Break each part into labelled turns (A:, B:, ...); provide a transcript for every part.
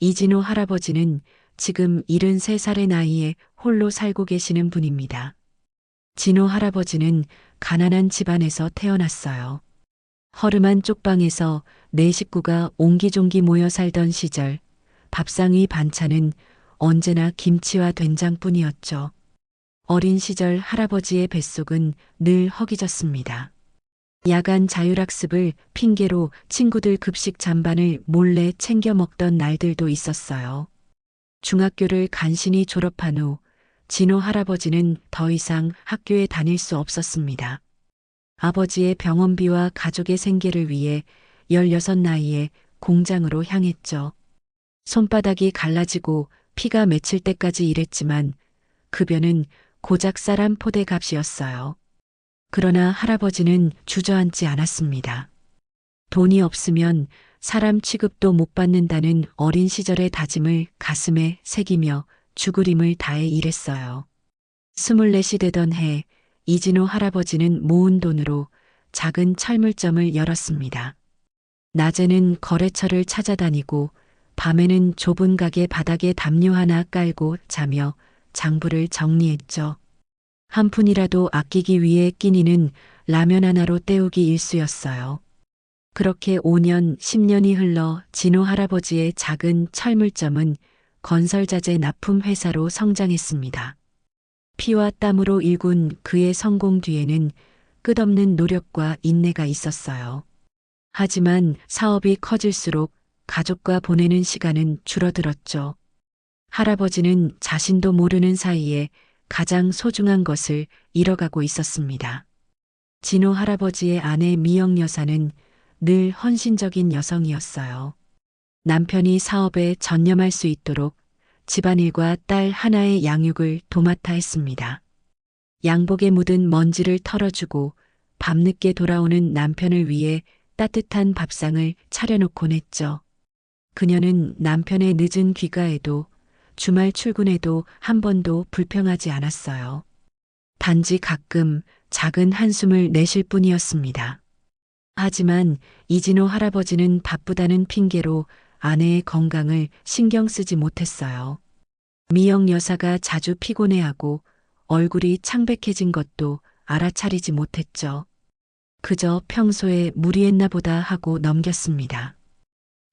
A: 이진호 할아버지는 지금 73살의 나이에 홀로 살고 계시는 분입니다. 진호 할아버지는 가난한 집안에서 태어났어요. 허름한 쪽방에서 네 식구가 옹기종기 모여 살던 시절 밥상 위 반찬은 언제나 김치와 된장뿐이었죠. 어린 시절 할아버지의 뱃속은 늘 허기졌습니다. 야간 자율학습을 핑계로 친구들 급식 잔반을 몰래 챙겨 먹던 날들도 있었어요. 중학교를 간신히 졸업한 후 진호 할아버지는 더 이상 학교에 다닐 수 없었습니다. 아버지의 병원비와 가족의 생계를 위해 16 나이에 공장으로 향했죠. 손바닥이 갈라지고 피가 맺힐 때까지 일했지만 급여는 고작 쌀 한 포대 값이었어요. 그러나 할아버지는 주저앉지 않았습니다. 돈이 없으면 사람 취급도 못 받는다는 어린 시절의 다짐을 가슴에 새기며 죽을 힘을 다해 일했어요. 24이 되던 해 이진호 할아버지는 모은 돈으로 작은 철물점을 열었습니다. 낮에는 거래처를 찾아다니고 밤에는 좁은 가게 바닥에 담요 하나 깔고 자며 장부를 정리했죠. 한 푼이라도 아끼기 위해 끼니는 라면 하나로 때우기 일쑤였어요. 그렇게 5년, 10년이 흘러 진호 할아버지의 작은 철물점은 건설자재 납품 회사로 성장했습니다. 피와 땀으로 일군 그의 성공 뒤에는 끝없는 노력과 인내가 있었어요. 하지만 사업이 커질수록 가족과 보내는 시간은 줄어들었죠. 할아버지는 자신도 모르는 사이에 가장 소중한 것을 잃어가고 있었습니다. 진호 할아버지의 아내 미영 여사는 늘 헌신적인 여성이었어요. 남편이 사업에 전념할 수 있도록 집안일과 딸 하나의 양육을 도맡아 했습니다. 양복에 묻은 먼지를 털어주고 밤늦게 돌아오는 남편을 위해 따뜻한 밥상을 차려놓곤 했죠. 그녀는 남편의 늦은 귀가에도 주말 출근에도 한 번도 불평하지 않았어요. 단지 가끔 작은 한숨을 내쉴 뿐이었습니다. 하지만 이진호 할아버지는 바쁘다는 핑계로 아내의 건강을 신경 쓰지 못했어요. 미영 여사가 자주 피곤해하고 얼굴이 창백해진 것도 알아차리지 못했죠. 그저 평소에 무리했나 보다 하고 넘겼습니다.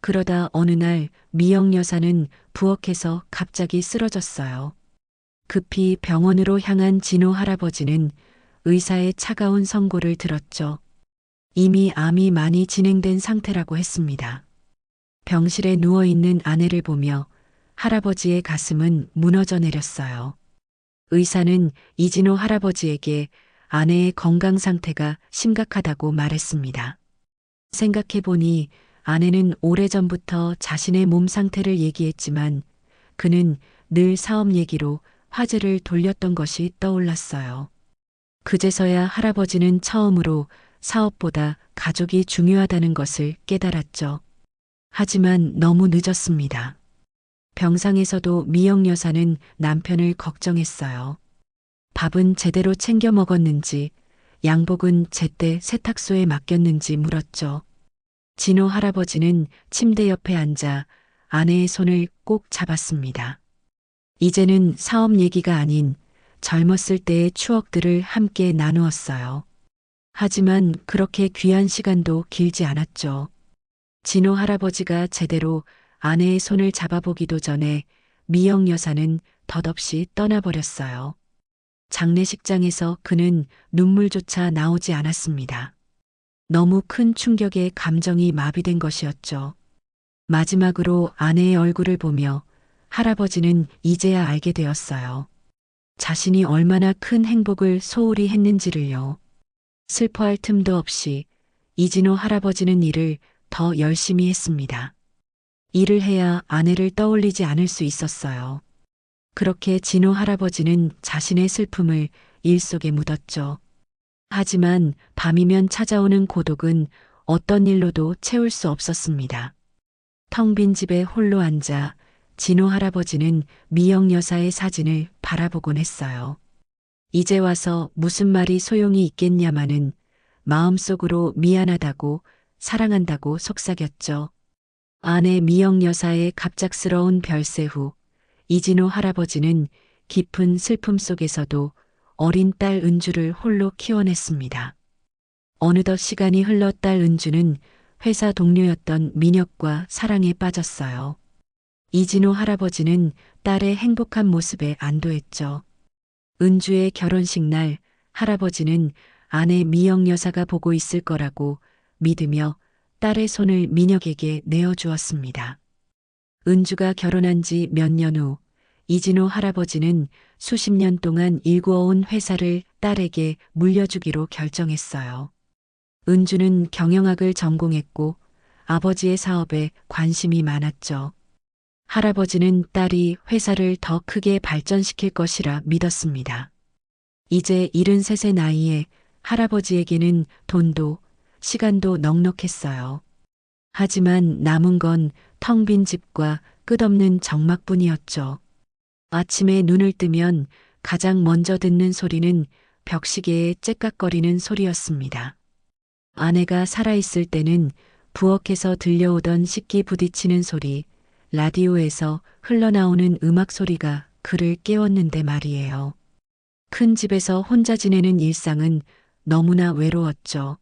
A: 그러다 어느 날 미영 여사는 부엌에서 갑자기 쓰러졌어요. 급히 병원으로 향한 진호 할아버지는 의사의 차가운 선고를 들었죠. 이미 암이 많이 진행된 상태라고 했습니다. 병실에 누워있는 아내를 보며 할아버지의 가슴은 무너져 내렸어요. 의사는 이진호 할아버지에게 아내의 건강 상태가 심각하다고 말했습니다. 생각해보니 아내는 오래전부터 자신의 몸 상태를 얘기했지만 그는 늘 사업 얘기로 화제를 돌렸던 것이 떠올랐어요. 그제서야 할아버지는 처음으로 사업보다 가족이 중요하다는 것을 깨달았죠. 하지만 너무 늦었습니다. 병상에서도 미영 여사는 남편을 걱정했어요. 밥은 제대로 챙겨 먹었는지, 양복은 제때 세탁소에 맡겼는지 물었죠. 진호 할아버지는 침대 옆에 앉아 아내의 손을 꼭 잡았습니다. 이제는 사업 얘기가 아닌 젊었을 때의 추억들을 함께 나누었어요. 하지만 그렇게 귀한 시간도 길지 않았죠. 진호 할아버지가 제대로 아내의 손을 잡아보기도 전에 미영 여사는 덧없이 떠나버렸어요. 장례식장에서 그는 눈물조차 나오지 않았습니다. 너무 큰 충격에 감정이 마비된 것이었죠. 마지막으로 아내의 얼굴을 보며 할아버지는 이제야 알게 되었어요. 자신이 얼마나 큰 행복을 소홀히 했는지를요. 슬퍼할 틈도 없이 이진호 할아버지는 일을 더 열심히 했습니다. 일을 해야 아내를 떠올리지 않을 수 있었어요. 그렇게 진호 할아버지는 자신의 슬픔을 일 속에 묻었죠. 하지만 밤이면 찾아오는 고독은 어떤 일로도 채울 수 없었습니다. 텅 빈 집에 홀로 앉아 진호 할아버지는 미영 여사의 사진을 바라보곤 했어요. 이제 와서 무슨 말이 소용이 있겠냐마는 마음속으로 미안하다고 사랑한다고 속삭였죠. 아내 미영 여사의 갑작스러운 별세 후 이진호 할아버지는 깊은 슬픔 속에서도 어린 딸 은주를 홀로 키워냈습니다. 어느덧 시간이 흘러 딸 은주는 회사 동료였던 민혁과 사랑에 빠졌어요. 이진호 할아버지는 딸의 행복한 모습에 안도했죠. 은주의 결혼식 날 할아버지는 아내 미영 여사가 보고 있을 거라고 믿으며 딸의 손을 민혁에게 내어주었습니다. 은주가 결혼한 지 몇 년 후 이진호 할아버지는 수십 년 동안 일구어온 회사를 딸에게 물려주기로 결정했어요. 은주는 경영학을 전공했고 아버지의 사업에 관심이 많았죠. 할아버지는 딸이 회사를 더 크게 발전시킬 것이라 믿었습니다. 이제 73세 나이에 할아버지에게는 돈도 시간도 넉넉했어요. 하지만 남은 건 텅 빈 집과 끝없는 적막뿐이었죠. 아침에 눈을 뜨면 가장 먼저 듣는 소리는 벽시계의 째깍거리는 소리였습니다. 아내가 살아있을 때는 부엌에서 들려오던 식기 부딪히는 소리, 라디오에서 흘러나오는 음악 소리가 그를 깨웠는데 말이에요. 큰 집에서 혼자 지내는 일상은 너무나 외로웠죠.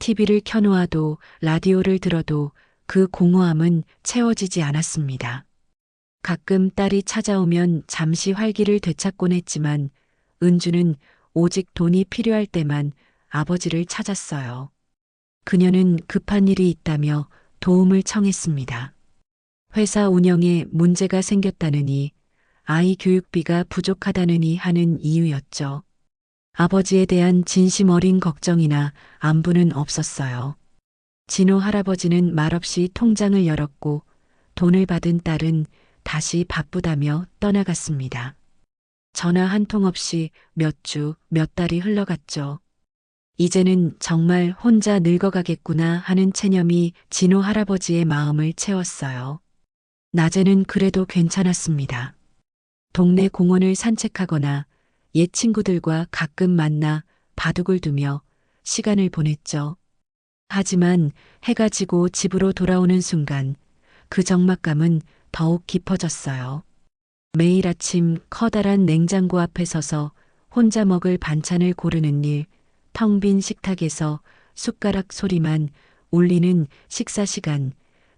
A: TV를 켜놓아도 라디오를 들어도 그 공허함은 채워지지 않았습니다. 가끔 딸이 찾아오면 잠시 활기를 되찾곤 했지만 은주는 오직 돈이 필요할 때만 아버지를 찾았어요. 그녀는 급한 일이 있다며 도움을 청했습니다. 회사 운영에 문제가 생겼다느니, 아이 교육비가 부족하다느니 하는 이유였죠. 아버지에 대한 진심 어린 걱정이나 안부는 없었어요. 진호 할아버지는 말없이 통장을 열었고 돈을 받은 딸은 다시 바쁘다며 떠나갔습니다. 전화 한 통 없이 몇 주, 몇 달이 흘러갔죠. 이제는 정말 혼자 늙어가겠구나 하는 체념이 진호 할아버지의 마음을 채웠어요. 낮에는 그래도 괜찮았습니다. 동네 공원을 산책하거나 옛 친구들과 가끔 만나 바둑을 두며 시간을 보냈죠. 하지만 해가 지고 집으로 돌아오는 순간 그 적막감은 더욱 깊어졌어요. 매일 아침 커다란 냉장고 앞에 서서 혼자 먹을 반찬을 고르는 일, 텅 빈 식탁에서 숟가락 소리만 울리는 식사 시간,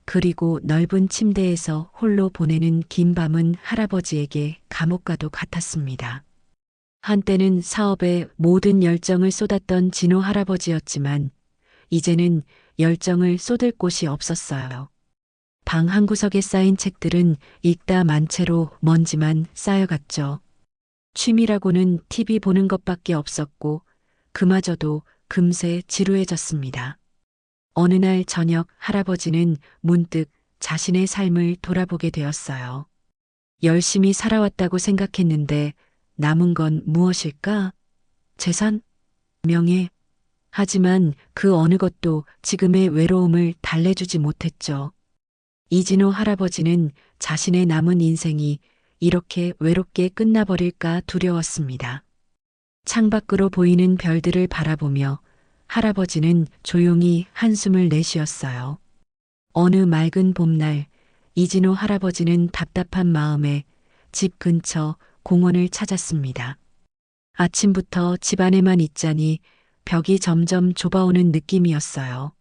A: 그리고 넓은 침대에서 홀로 보내는 긴 밤은 할아버지에게 감옥과도 같았습니다. 한때는 사업에 모든 열정을 쏟았던 진호 할아버지였지만 이제는 열정을 쏟을 곳이 없었어요. 방 한구석에 쌓인 책들은 읽다 만 채로 먼지만 쌓여갔죠. 취미라고는 TV 보는 것밖에 없었고 그마저도 금세 지루해졌습니다. 어느 날 저녁 할아버지는 문득 자신의 삶을 돌아보게 되었어요. 열심히 살아왔다고 생각했는데 남은 건 무엇일까? 재산? 명예? 하지만 그 어느 것도 지금의 외로움을 달래주지 못했죠. 이진호 할아버지는 자신의 남은 인생이 이렇게 외롭게 끝나버릴까 두려웠습니다. 창밖으로 보이는 별들을 바라보며 할아버지는 조용히 한숨을 내쉬었어요. 어느 맑은 봄날 이진호 할아버지는 답답한 마음에 집 근처 공원을 찾았습니다. 아침부터 집 안에만 있자니 벽이 점점 좁아오는 느낌이었어요.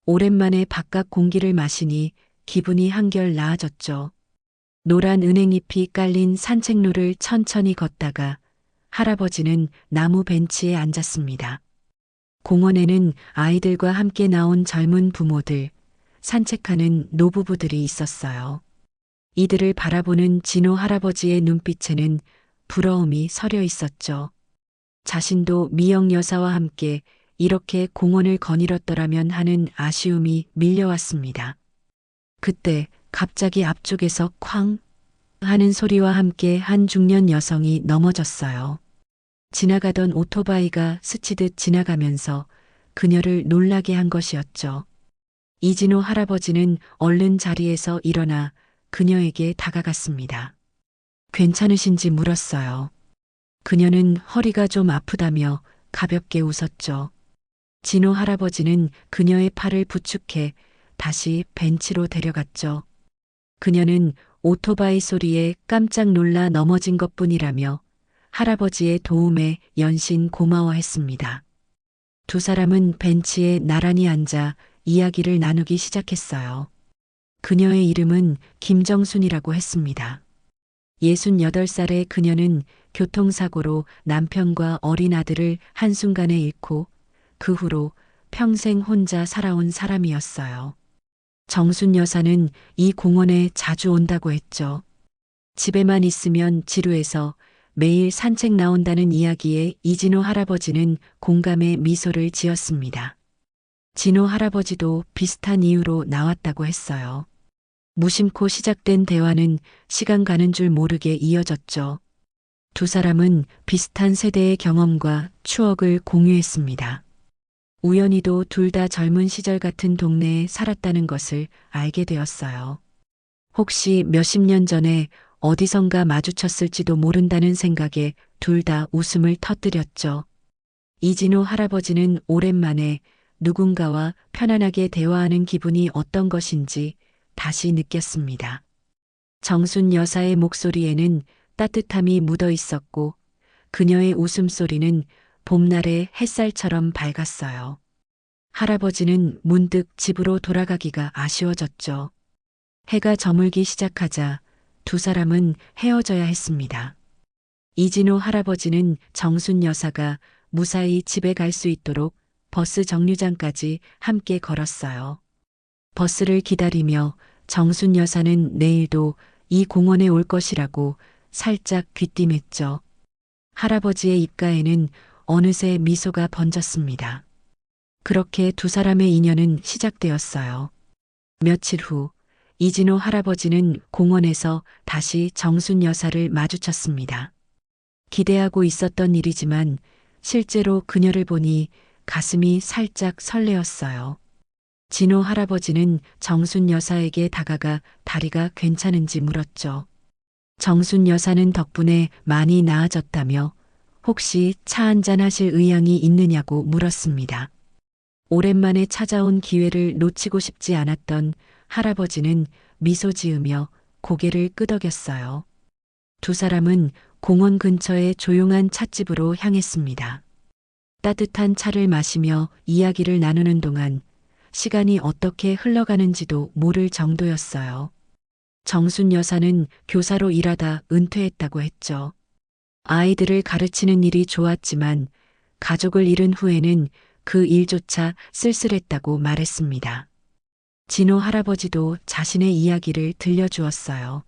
A: 오랜만에 바깥 공기를 마시니 기분이 한결 나아졌죠. 노란 은행잎이 깔린 산책로를 천천히 걷다가 할아버지는 나무 벤치에 앉았습니다. 공원에는 아이들과 함께 나온 젊은 부모들, 산책하는 노부부들이 있었어요. 이들을 바라보는 진호 할아버지의 눈빛에는 부러움이 서려 있었죠. 자신도 미영 여사와 함께 이렇게 공원을 거닐었더라면 하는 아쉬움이 밀려왔습니다. 그때 갑자기 앞쪽에서 쾅 하는 소리와 함께 한 중년 여성이 넘어졌어요. 지나가던 오토바이가 스치듯 지나가면서 그녀를 놀라게 한 것이었죠. 이진호 할아버지는 얼른 자리에서 일어나 그녀에게 다가갔습니다. 괜찮으신지 물었어요. 그녀는 허리가 좀 아프다며 가볍게 웃었죠. 진호 할아버지는 그녀의 팔을 부축해 다시 벤치로 데려갔죠. 그녀는 오토바이 소리에 깜짝 놀라 넘어진 것뿐이라며 할아버지의 도움에 연신 고마워했습니다. 두 사람은 벤치에 나란히 앉아 이야기를 나누기 시작했어요. 그녀의 이름은 김정순이라고 했습니다. 68살의 그녀는 교통사고로 남편과 어린 아들을 한순간에 잃고 그 후로 평생 혼자 살아온 사람이었어요. 정순 여사는 이 공원에 자주 온다고 했죠. 집에만 있으면 지루해서 매일 산책 나온다는 이야기에 이진호 할아버지는 공감의 미소를 지었습니다. 진호 할아버지도 비슷한 이유로 나왔다고 했어요. 무심코 시작된 대화는 시간 가는 줄 모르게 이어졌죠. 두 사람은 비슷한 세대의 경험과 추억을 공유했습니다. 우연히도 둘 다 젊은 시절 같은 동네에 살았다는 것을 알게 되었어요. 혹시 몇십 년 전에 어디선가 마주쳤을지도 모른다는 생각에 둘 다 웃음을 터뜨렸죠. 이진호 할아버지는 오랜만에 누군가와 편안하게 대화하는 기분이 어떤 것인지 다시 느꼈습니다. 정순 여사의 목소리에는 따뜻함이 묻어 있었고 그녀의 웃음소리는 봄날의 햇살처럼 밝았어요. 할아버지는 문득 집으로 돌아가기가 아쉬워졌죠. 해가 저물기 시작하자 두 사람은 헤어져야 했습니다. 이진호 할아버지는 정순 여사가 무사히 집에 갈 수 있도록 버스 정류장까지 함께 걸었어요. 버스를 기다리며 정순 여사는 내일도 이 공원에 올 것이라고 살짝 귀띔했죠. 할아버지의 입가에는 어느새 미소가 번졌습니다. 그렇게 두 사람의 인연은 시작되었어요. 며칠 후 이진호 할아버지는 공원에서 다시 정순 여사를 마주쳤습니다. 기대하고 있었던 일이지만 실제로 그녀를 보니 가슴이 살짝 설레었어요. 진호 할아버지는 정순 여사에게 다가가 다리가 괜찮은지 물었죠. 정순 여사는 덕분에 많이 나아졌다며 혹시 차 한잔 하실 의향이 있느냐고 물었습니다. 오랜만에 찾아온 기회를 놓치고 싶지 않았던 할아버지는 미소 지으며 고개를 끄덕였어요. 두 사람은 공원 근처의 조용한 찻집으로 향했습니다. 따뜻한 차를 마시며 이야기를 나누는 동안 시간이 어떻게 흘러가는지도 모를 정도였어요. 정순 여사는 교사로 일하다 은퇴했다고 했죠. 아이들을 가르치는 일이 좋았지만 가족을 잃은 후에는 그 일조차 쓸쓸했다고 말했습니다. 진호 할아버지도 자신의 이야기를 들려주었어요.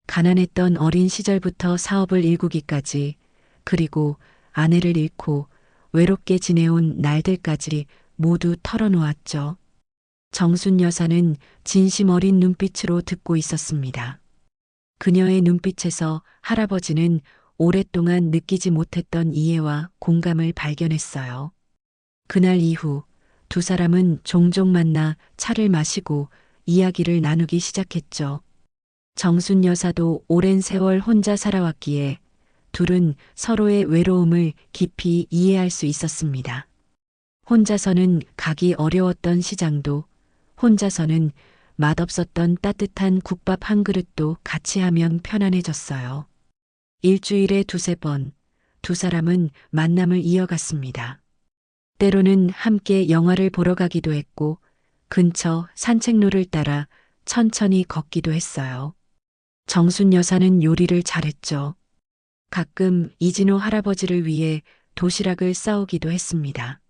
A: 가난했던 어린 시절부터 사업을 일구기까지 그리고 아내를 잃고 외롭게 지내온 날들까지 모두 털어놓았죠. 정순 여사는 진심 어린 눈빛으로 듣고 있었습니다. 그녀의 눈빛에서 할아버지는 오랫동안 느끼지 못했던 이해와 공감을 발견했어요. 그날 이후 두 사람은 종종 만나 차를 마시고 이야기를 나누기 시작했죠. 정순 여사도 오랜 세월 혼자 살아왔기에 둘은 서로의 외로움을 깊이 이해할 수 있었습니다. 혼자서는 가기 어려웠던 시장도 혼자서는 맛없었던 따뜻한 국밥 한 그릇도 같이 하면 편안해졌어요. 일주일에 두세 번 두 사람은 만남을 이어갔습니다. 때로는 함께 영화를 보러 가기도 했고 근처 산책로를 따라 천천히 걷기도 했어요. 정순 여사는 요리를 잘했죠. 가끔 이진호 할아버지를 위해 도시락을 싸오기도 했습니다.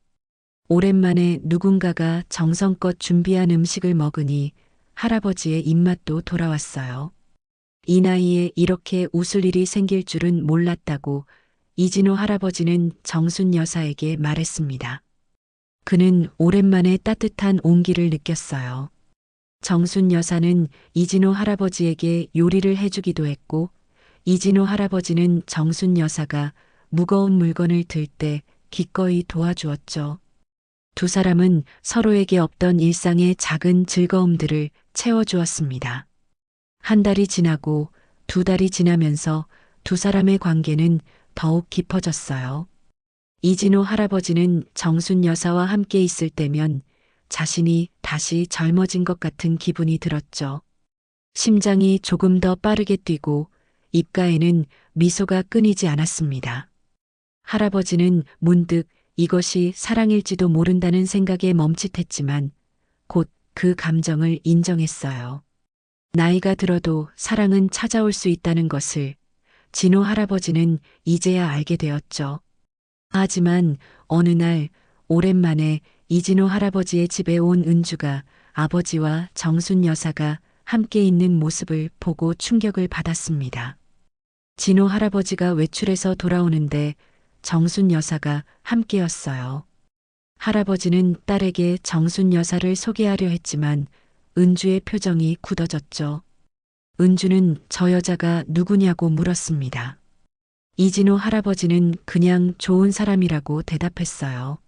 A: 오랜만에 누군가가 정성껏 준비한 음식을 먹으니 할아버지의 입맛도 돌아왔어요. 이 나이에 이렇게 웃을 일이 생길 줄은 몰랐다고 이진호 할아버지는 정순 여사에게 말했습니다. 그는 오랜만에 따뜻한 온기를 느꼈어요. 정순 여사는 이진호 할아버지에게 요리를 해주기도 했고 이진호 할아버지는 정순 여사가 무거운 물건을 들 때 기꺼이 도와주었죠. 두 사람은 서로에게 없던 일상의 작은 즐거움들을 채워주었습니다. 한 달이 지나고 두 달이 지나면서 두 사람의 관계는 더욱 깊어졌어요. 이진호 할아버지는 정순 여사와 함께 있을 때면 자신이 다시 젊어진 것 같은 기분이 들었죠. 심장이 조금 더 빠르게 뛰고 입가에는 미소가 끊이지 않았습니다. 할아버지는 문득 이것이 사랑일지도 모른다는 생각에 멈칫했지만 곧 그 감정을 인정했어요. 나이가 들어도 사랑은 찾아올 수 있다는 것을 진호 할아버지는 이제야 알게 되었죠. 하지만 어느 날 오랜만에 이진호 할아버지의 집에 온 은주가 아버지와 정순 여사가 함께 있는 모습을 보고 충격을 받았습니다. 진호 할아버지가 외출해서 돌아오는데 정순 여사가 함께였어요. 할아버지는 딸에게 정순 여사를 소개하려 했지만 은주의 표정이 굳어졌죠. 은주는 저 여자가 누구냐고 물었습니다. 이진호 할아버지는 그냥 좋은 사람이라고 대답했어요.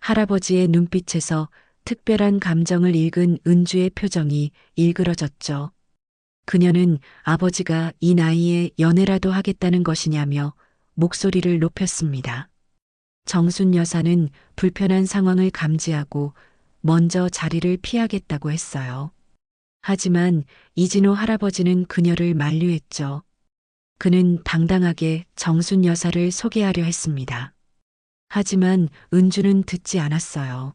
A: 할아버지의 눈빛에서 특별한 감정을 읽은 은주의 표정이 일그러졌죠. 그녀는 아버지가 이 나이에 연애라도 하겠다는 것이냐며 목소리를 높였습니다. 정순 여사는 불편한 상황을 감지하고 먼저 자리를 피하겠다고 했어요. 하지만 이진호 할아버지는 그녀를 만류했죠. 그는 당당하게 정순 여사를 소개하려 했습니다. 하지만 은주는 듣지 않았어요.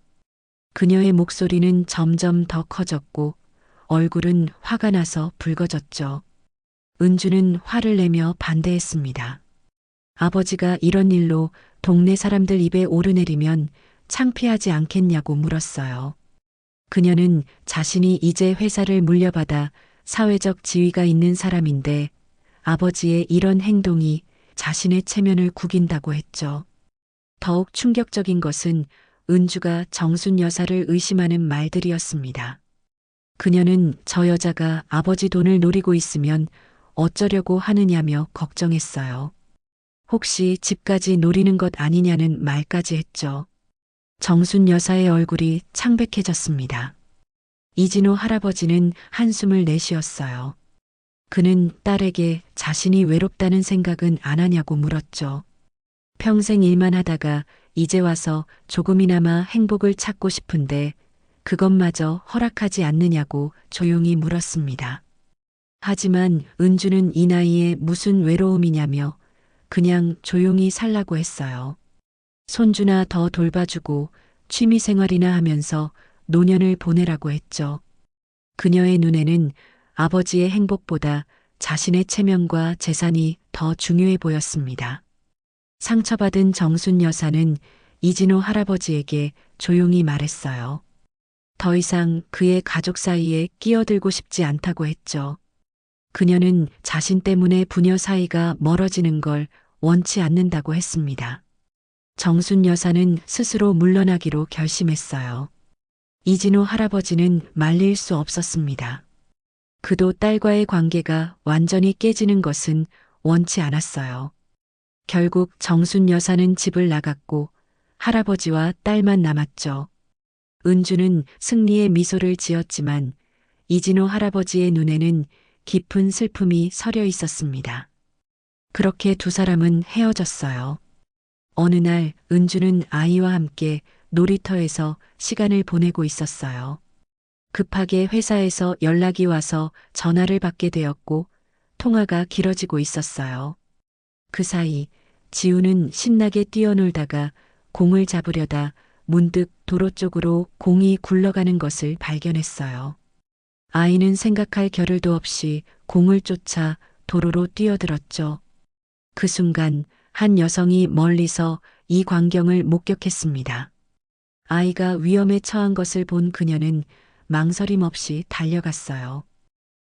A: 그녀의 목소리는 점점 더 커졌고 얼굴은 화가 나서 붉어졌죠. 은주는 화를 내며 반대했습니다. 아버지가 이런 일로 동네 사람들 입에 오르내리면 창피하지 않겠냐고 물었어요. 그녀는 자신이 이제 회사를 물려받아 사회적 지위가 있는 사람인데 아버지의 이런 행동이 자신의 체면을 구긴다고 했죠. 더욱 충격적인 것은 은주가 정순 여사를 의심하는 말들이었습니다. 그녀는 저 여자가 아버지 돈을 노리고 있으면 어쩌려고 하느냐며 걱정했어요. 혹시 집까지 노리는 것 아니냐는 말까지 했죠. 정순 여사의 얼굴이 창백해졌습니다. 이진호 할아버지는 한숨을 내쉬었어요. 그는 딸에게 자신이 외롭다는 생각은 안 하냐고 물었죠. 평생 일만 하다가 이제 와서 조금이나마 행복을 찾고 싶은데 그것마저 허락하지 않느냐고 조용히 물었습니다. 하지만 은주는 이 나이에 무슨 외로움이냐며 그냥 조용히 살라고 했어요. 손주나 더 돌봐주고 취미생활이나 하면서 노년을 보내라고 했죠. 그녀의 눈에는 아버지의 행복보다 자신의 체면과 재산이 더 중요해 보였습니다. 상처받은 정순 여사는 이진호 할아버지에게 조용히 말했어요. 더 이상 그의 가족 사이에 끼어들고 싶지 않다고 했죠. 그녀는 자신 때문에 부녀 사이가 멀어지는 걸 원치 않는다고 했습니다. 정순 여사는 스스로 물러나기로 결심했어요. 이진호 할아버지는 말릴 수 없었습니다. 그도 딸과의 관계가 완전히 깨지는 것은 원치 않았어요. 결국 정순 여사는 집을 나갔고 할아버지와 딸만 남았죠. 은주는 승리의 미소를 지었지만 이진호 할아버지의 눈에는 깊은 슬픔이 서려 있었습니다. 그렇게 두 사람은 헤어졌어요. 어느 날 은주는 아이와 함께 놀이터에서 시간을 보내고 있었어요. 급하게 회사에서 연락이 와서 전화를 받게 되었고 통화가 길어지고 있었어요. 그 사이 지우는 신나게 뛰어놀다가 공을 잡으려다 문득 도로 쪽으로 공이 굴러가는 것을 발견했어요. 아이는 생각할 겨를도 없이 공을 쫓아 도로로 뛰어들었죠. 그 순간 한 여성이 멀리서 이 광경을 목격했습니다. 아이가 위험에 처한 것을 본 그녀는 망설임 없이 달려갔어요.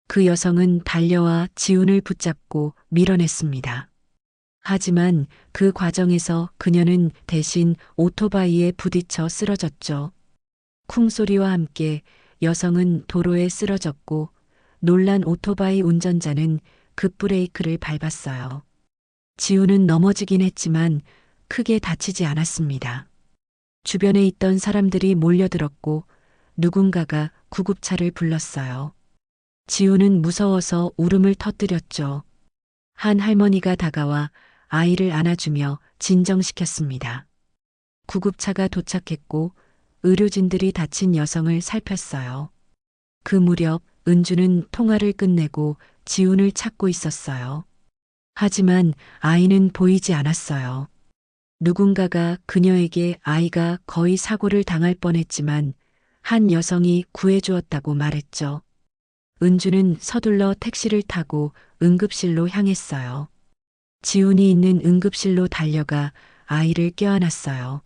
A: 그 여성은 달려와 지훈을 붙잡고 밀어냈습니다. 하지만 그 과정에서 그녀는 대신 오토바이에 부딪혀 쓰러졌죠. 쿵소리와 함께 여성은 도로에 쓰러졌고 놀란 오토바이 운전자는 급브레이크를 밟았어요. 지훈은 넘어지긴 했지만 크게 다치지 않았습니다. 주변에 있던 사람들이 몰려들었고 누군가가 구급차를 불렀어요. 지훈은 무서워서 울음을 터뜨렸죠. 한 할머니가 다가와 아이를 안아주며 진정시켰습니다. 구급차가 도착했고 의료진들이 다친 여성을 살폈어요. 그 무렵 은주는 통화를 끝내고 지훈을 찾고 있었어요. 하지만 아이는 보이지 않았어요. 누군가가 그녀에게 아이가 거의 사고를 당할 뻔했지만 한 여성이 구해주었다고 말했죠. 은주는 서둘러 택시를 타고 응급실로 향했어요. 지훈이 있는 응급실로 달려가 아이를 껴안았어요.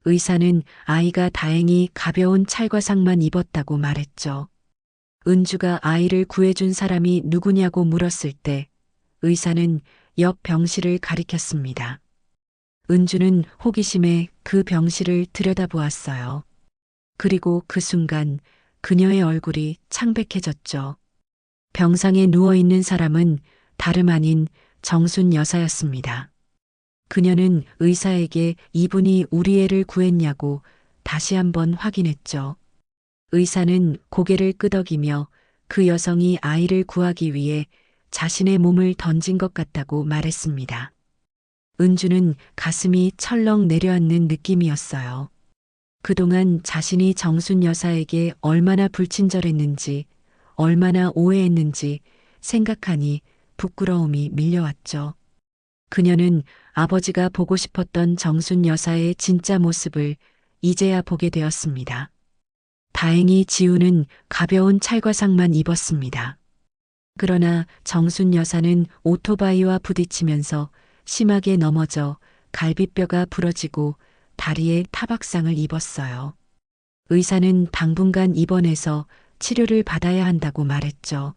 A: 의사는 아이가 다행히 가벼운 찰과상만 입었다고 말했죠. 은주가 아이를 구해준 사람이 누구냐고 물었을 때 의사는 옆 병실을 가리켰습니다. 은주는 호기심에 그 병실을 들여다보았어요. 그리고 그 순간 그녀의 얼굴이 창백해졌죠. 병상에 누워있는 사람은 다름 아닌 정순 여사였습니다. 그녀는 의사에게 이분이 우리 애를 구했냐고 다시 한번 확인했죠. 의사는 고개를 끄덕이며 그 여성이 아이를 구하기 위해 자신의 몸을 던진 것 같다고 말했습니다. 은주는 가슴이 철렁 내려앉는 느낌이었어요. 그동안 자신이 정순 여사에게 얼마나 불친절했는지, 얼마나 오해했는지 생각하니 부끄러움이 밀려왔죠. 그녀는 아버지가 보고 싶었던 정순 여사의 진짜 모습을 이제야 보게 되었습니다. 다행히 지우는 가벼운 찰과상만 입었습니다. 그러나 정순 여사는 오토바이와 부딪히면서 심하게 넘어져 갈비뼈가 부러지고 다리에 타박상을 입었어요. 의사는 당분간 입원해서 치료를 받아야 한다고 말했죠.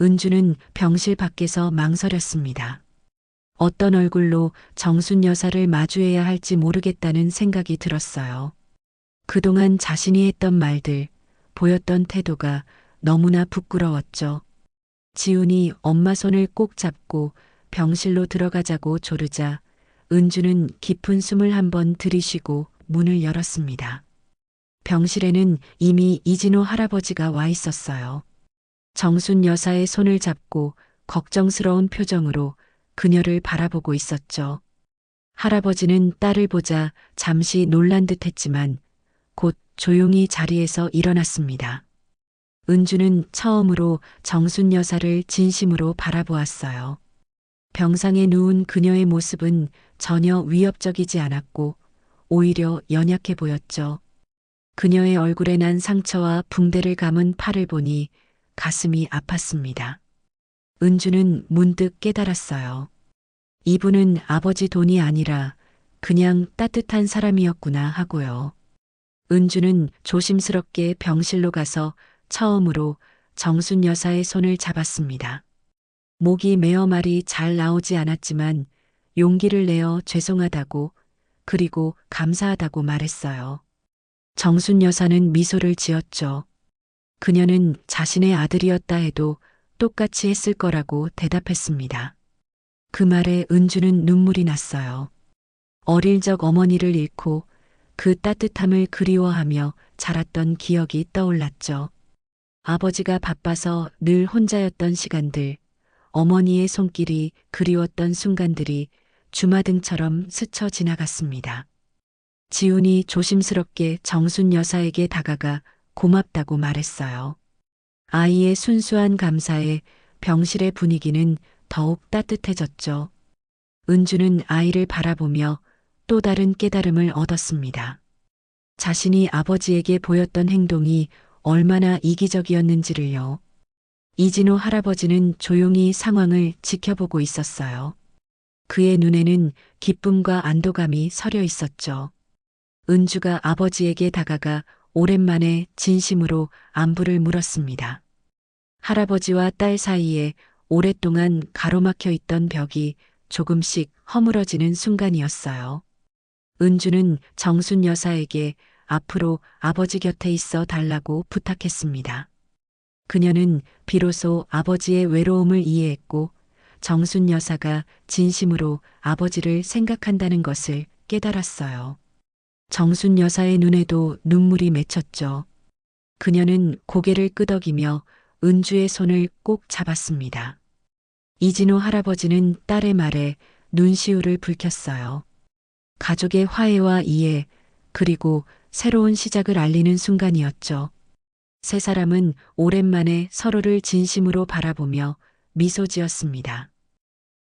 A: 은주는 병실 밖에서 망설였습니다. 어떤 얼굴로 정순 여사를 마주해야 할지 모르겠다는 생각이 들었어요. 그동안 자신이 했던 말들, 보였던 태도가 너무나 부끄러웠죠. 지훈이 엄마 손을 꼭 잡고 병실로 들어가자고 조르자 은주는 깊은 숨을 한번 들이쉬고 문을 열었습니다. 병실에는 이미 이진호 할아버지가 와 있었어요. 정순 여사의 손을 잡고 걱정스러운 표정으로 그녀를 바라보고 있었죠. 할아버지는 딸을 보자 잠시 놀란 듯 했지만 곧 조용히 자리에서 일어났습니다. 은주는 처음으로 정순 여사를 진심으로 바라보았어요. 병상에 누운 그녀의 모습은 전혀 위협적이지 않았고 오히려 연약해 보였죠. 그녀의 얼굴에 난 상처와 붕대를 감은 팔을 보니 가슴이 아팠습니다. 은주는 문득 깨달았어요. 이분은 아버지 돈이 아니라 그냥 따뜻한 사람이었구나 하고요. 은주는 조심스럽게 병실로 가서 처음으로 정순 여사의 손을 잡았습니다. 목이 메어 말이 잘 나오지 않았지만 용기를 내어 죄송하다고 그리고 감사하다고 말했어요. 정순 여사는 미소를 지었죠. 그녀는 자신의 아들이었다 해도 똑같이 했을 거라고 대답했습니다. 그 말에 은주는 눈물이 났어요. 어릴 적 어머니를 잃고 그 따뜻함을 그리워하며 자랐던 기억이 떠올랐죠. 아버지가 바빠서 늘 혼자였던 시간들, 어머니의 손길이 그리웠던 순간들이 주마등처럼 스쳐 지나갔습니다. 지훈이 조심스럽게 정순 여사에게 다가가 고맙다고 말했어요. 아이의 순수한 감사에 병실의 분위기는 더욱 따뜻해졌죠. 은주는 아이를 바라보며 또 다른 깨달음을 얻었습니다. 자신이 아버지에게 보였던 행동이 얼마나 이기적이었는지를요. 이진호 할아버지는 조용히 상황을 지켜보고 있었어요. 그의 눈에는 기쁨과 안도감이 서려 있었죠. 은주가 아버지에게 다가가 오랜만에 진심으로 안부를 물었습니다. 할아버지와 딸 사이에 오랫동안 가로막혀 있던 벽이 조금씩 허물어지는 순간이었어요. 은주는 정순 여사에게 앞으로 아버지 곁에 있어 달라고 부탁했습니다. 그녀는 비로소 아버지의 외로움을 이해했고 정순 여사가 진심으로 아버지를 생각한다는 것을 깨달았어요. 정순 여사의 눈에도 눈물이 맺혔죠. 그녀는 고개를 끄덕이며 은주의 손을 꼭 잡았습니다. 이진호 할아버지는 딸의 말에 눈시울을 붉혔어요. 가족의 화해와 이해, 그리고 새로운 시작을 알리는 순간이었죠. 세 사람은 오랜만에 서로를 진심으로 바라보며 미소 지었습니다.